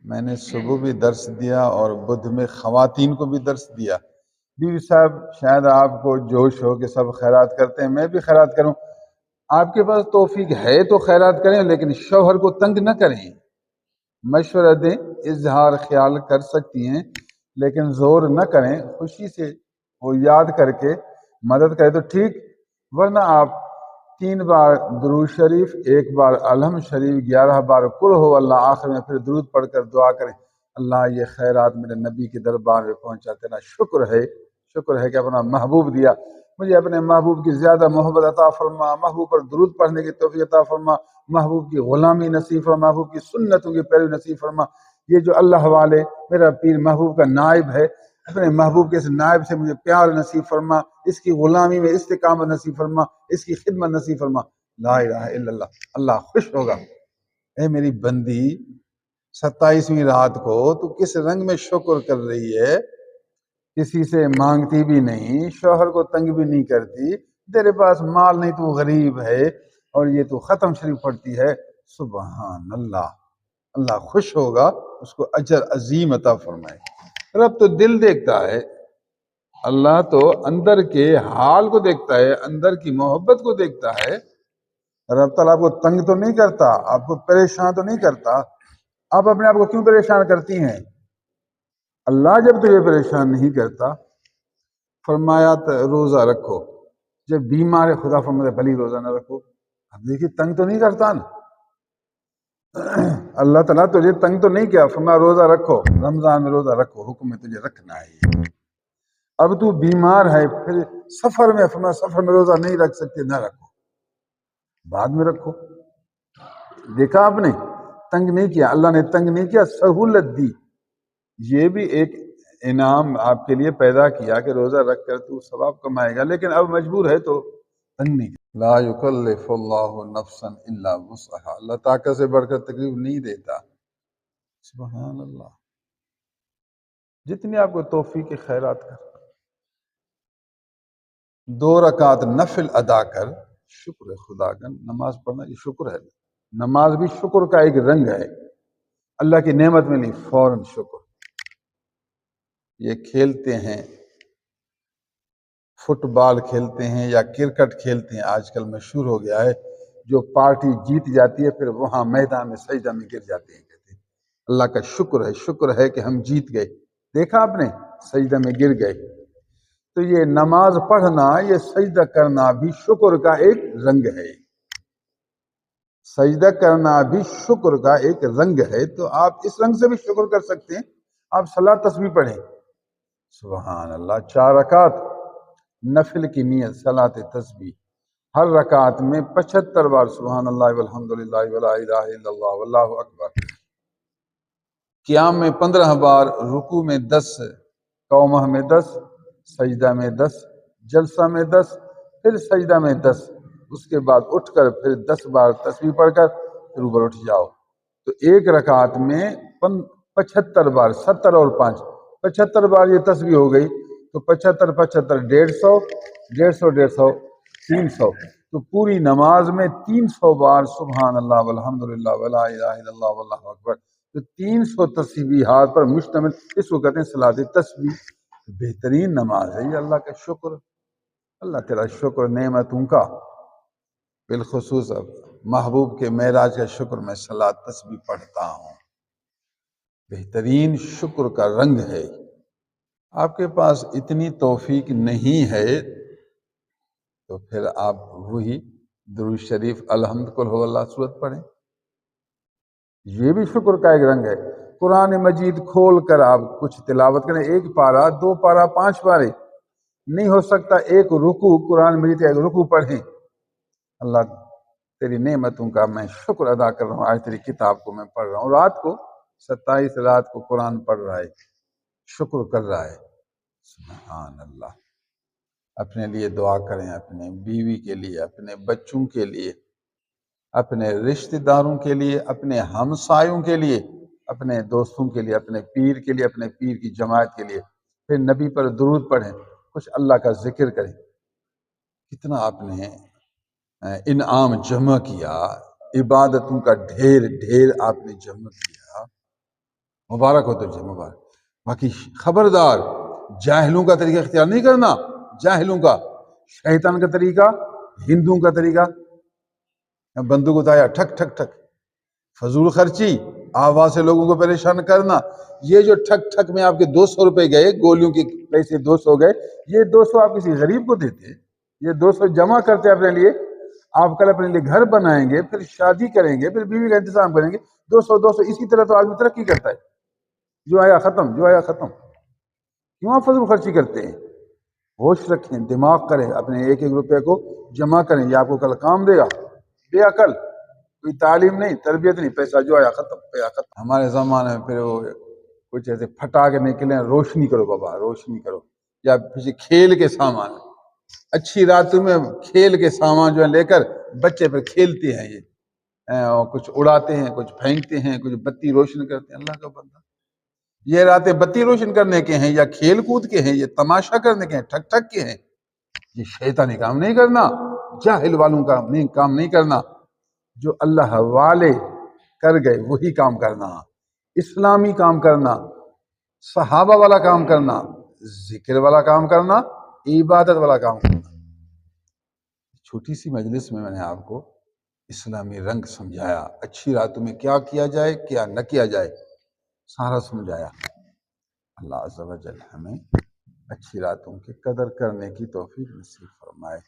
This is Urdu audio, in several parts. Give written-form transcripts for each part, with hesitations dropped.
میں نے صبح بھی درس دیا اور بدھ میں خواتین کو بھی درس دیا۔ بیوی صاحب شاید آپ کو جوش ہو کہ سب خیرات کرتے ہیں، میں بھی خیرات کروں۔ آپ کے پاس توفیق ہے تو خیرات کریں، لیکن شوہر کو تنگ نہ کریں، مشورہ دیں، اظہار خیال کر سکتی ہیں لیکن زور نہ کریں، خوشی سے وہ یاد کر کے مدد کرے تو ٹھیک، ورنہ آپ 3 بار درود شریف، 1 بار الحمد شریف، 11 بار قل ہو اللہ، آخر میں پھر درود پڑھ کر دعا کریں، اللہ یہ خیرات میرے نبی کے دربار میں پہنچا، تیرا شکر ہے کہ اپنا محبوب دیا، مجھے اپنے محبوب کی زیادہ محبت عطا فرما، محبوب پر درود پڑھنے کی توفیق عطا فرما، محبوب کی غلامی نصیب فرما، محبوب کی سنتوں کی پیروی نصیب فرما۔ یہ جو اللہ والے میرا پیر محبوب کا نائب ہے، اپنے محبوب کے اس نائب سے مجھے پیار نصیب فرما، اس کی غلامی میں استقامت نصیب فرما، اس کی خدمت نصیب فرما۔ لا الہ الا اللہ، اللہ خوش ہوگا۔ اے میری بندی، 27ویں رات کو تو کس رنگ میں شکر کر رہی ہے، کسی سے مانگتی بھی نہیں، شوہر کو تنگ بھی نہیں کرتی، تیرے پاس مال نہیں، تو غریب ہے، اور یہ تو ختم شریف پڑھتی ہے، سبحان اللہ، اللہ خوش ہوگا، اس کو اجر عظیم عطا فرمائے۔ رب تو دل دیکھتا ہے، اللہ تو اندر کے حال کو دیکھتا ہے، اندر کی محبت کو دیکھتا ہے۔ رب تعالیٰ آپ کو تنگ تو نہیں کرتا، آپ کو پریشان تو نہیں کرتا، آپ اپنے آپ کو کیوں پریشان کرتی ہیں؟ اللہ جب تجھے پریشان نہیں کرتا، فرمایا روزہ رکھو، جب بیمار ہے خدا فرماتا بھلی روزہ نہ رکھو، اب دیکھیے تنگ تو نہیں کرتا نا، اللہ تعالیٰ تجھے تنگ تو نہیں کیا، فرمایا روزہ رکھو، رمضان میں روزہ رکھو، حکم میں تجھے رکھنا ہے۔ اب تو بیمار ہے، پھر سفر میں، فرمایا سفر میں روزہ نہیں رکھ سکتے، نہ رکھو، بعد میں رکھو۔ دیکھا آپ نے، تنگ نہیں کیا، اللہ نے تنگ نہیں کیا، سہولت دی۔ یہ بھی ایک انعام آپ کے لیے پیدا کیا کہ روزہ رکھ کر تو ثواب کمائے گا، لیکن اب مجبور ہے تو تنگ نہیں کیا۔ لا یکلف اللہ نفسا الا وسعها، اللہ طاقت سے بڑھ کر تکلیف نہیں دیتا۔ سبحان اللہ، جتنی آپ کو توفیق خیرات کر، 2 رکعت نفل ادا کر، شکر خدا کا، نماز پڑھنا یہ شکر ہے، نماز بھی شکر کا ایک رنگ ہے، اللہ کی نعمت میں نہیں، فوراً شکر۔ یہ کھیلتے ہیں، فٹ بال کھیلتے ہیں یا کرکٹ کھیلتے ہیں، آج کل مشہور ہو گیا ہے، جو پارٹی جیت جاتی ہے پھر وہاں میدان میں سجدہ میں گر جاتے ہیں، کہتے ہیں اللہ کا شکر ہے کہ ہم جیت گئے، دیکھا آپ نے، سجدہ میں گر گئے۔ تو یہ نماز پڑھنا، یہ سجدہ کرنا بھی شکر کا ایک رنگ ہے، سجدہ کرنا بھی شکر کا ایک رنگ ہے، تو آپ اس رنگ سے بھی شکر کر سکتے ہیں۔ آپ صلاۃ تسبیح پڑھیں، سبحان اللہ، 4 رکعت نفل کی نیت صلاۃ تسبیح، ہر رکعت میں 75 بار سبحان اللہ والحمدللہ ولا الہ الا اللہ واللہ اکبر، قیام میں 15 بار، رکوع میں 10، قومہ میں 10، سجدہ میں 10، جلسہ میں 10، پھر سجدہ میں 10، اس کے بعد اٹھ کر پھر 10 بار تسبیح پڑھ کر پھر اوپر اٹھ جاؤ، تو ایک رکعت میں 75 بار، 70 اور 5، 75 بار یہ تسبیح ہو گئی، تو 75 75 150، 150 300، تو پوری نماز میں 300 بار سبحان اللہ والحمدللہ ولا الہ الا اللہ واللہ اکبر، تو 300 تسبیحات پر مشتمل، اس کو کہتے ہیں صلاۃ تسبیح۔ بہترین نماز ہے یہ، اللہ کا شکر، اللہ تیرا شکر نعمتوں کا، بالخصوص اب محبوب کے معراج کا شکر میں صلاۃ تسبیح پڑھتا ہوں، بہترین شکر کا رنگ ہے۔ آپ کے پاس اتنی توفیق نہیں ہے تو پھر آپ وہی درود شریف الحمد قل هو اللہ سورت پڑھیں، یہ بھی شکر کا ایک رنگ ہے۔ قرآن مجید کھول کر آپ کچھ تلاوت کریں، 1 پارہ، 2 پارہ، 5 پارے، نہیں ہو سکتا ایک رکوع، قرآن مجید کا ایک رکوع پڑھیں، اللہ تیری نعمتوں کا میں شکر ادا کر رہا ہوں، آج تیری کتاب کو میں پڑھ رہا ہوں، رات کو 27 رات کو قرآن پڑھ رہا ہے، شکر کر رہا ہے، سبحان اللہ۔ اپنے لیے دعا کریں، اپنے بیوی کے لیے، اپنے بچوں کے لیے، اپنے رشتہ داروں کے لیے، اپنے ہمسایوں کے لیے، اپنے دوستوں کے لیے، اپنے پیر کے لیے، اپنے پیر کی جماعت کے لیے، پھر نبی پر درود پڑھیں، کچھ اللہ کا ذکر کریں۔ کتنا آپ نے انعام جمع کیا، عبادتوں کا ڈھیر آپ نے جمع کیا، مبارک ہو تجھے، مبارک۔ باقی خبردار جاہلوں کا طریقہ اختیار نہیں کرنا، جاہلوں کا، شیطان کا طریقہ، ہندوؤں کا طریقہ، بندوق اٹھایا ٹھک ٹھک ٹھک، فضول خرچی، آواز سے لوگوں کو پریشان کرنا۔ یہ جو ٹھک ٹھک میں آپ کے 200 روپے گئے، گولیوں کے پیسے 200 گئے، یہ 200 آپ کسی غریب کو دیتے ہیں، یہ 200 جمع کرتے اپنے لیے، آپ کل اپنے لیے گھر بنائیں گے، پھر شادی کریں گے، پھر بیوی کا انتظام کریں گے، 200 اسی طرح تو آدمی ترقی کرتا ہے۔ جو آیا ختم، جو آیا ختم، کیوں آپ فضول خرچی کرتے ہیں؟ ہوش رکھیں، دماغ کریں، اپنے ایک ایک روپے کو جمع کریں، یہ آپ کو کل کام دے گا۔ بے عقل، کوئی تعلیم نہیں، تربیت نہیں، پیسہ جو آیا ختم، پیسہ ختم۔ ہمارے زمانے میں پھر وہ کچھ ایسے پھٹاکے نکلے، روشنی کرو بابا، روشنی کرو، یا پیچھے کھیل کے سامان، اچھی راتوں میں کھیل کے سامان جو ہے لے کر بچے پھر کھیلتے ہیں، یہ کچھ اڑاتے ہیں، کچھ پھینکتے ہیں، کچھ بتی روشن کرتے ہیں۔ اللہ کا بندہ، یہ راتیں بتی روشن کرنے کے ہیں یا کھیل کود کے ہیں، یہ تماشا کرنے کے ہیں، ٹھک ٹھک کے ہیں؟ یہ شیطانی کام نہیں کرنا، جاہل والوں کا کام نہیں کرنا، جو اللہ والے کر گئے وہی کام کرنا، اسلامی کام کرنا، صحابہ والا کام کرنا، ذکر والا کام کرنا، عبادت والا کام کرنا۔ چھوٹی سی مجلس میں نے آپ کو اسلامی رنگ سمجھایا، اچھی راتوں میں کیا کیا جائے، کیا نہ کیا جائے، سارا سمجھایا۔ اللہ عز و جل ہمیں اچھی راتوں کی قدر کرنے کی توفیق نصیب فرمائے،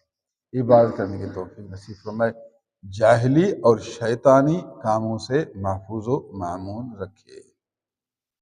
عبادت کرنے کی توفیق نصیب فرمائے، جاہلی اور شیطانی کاموں سے محفوظ و معمون رکھے۔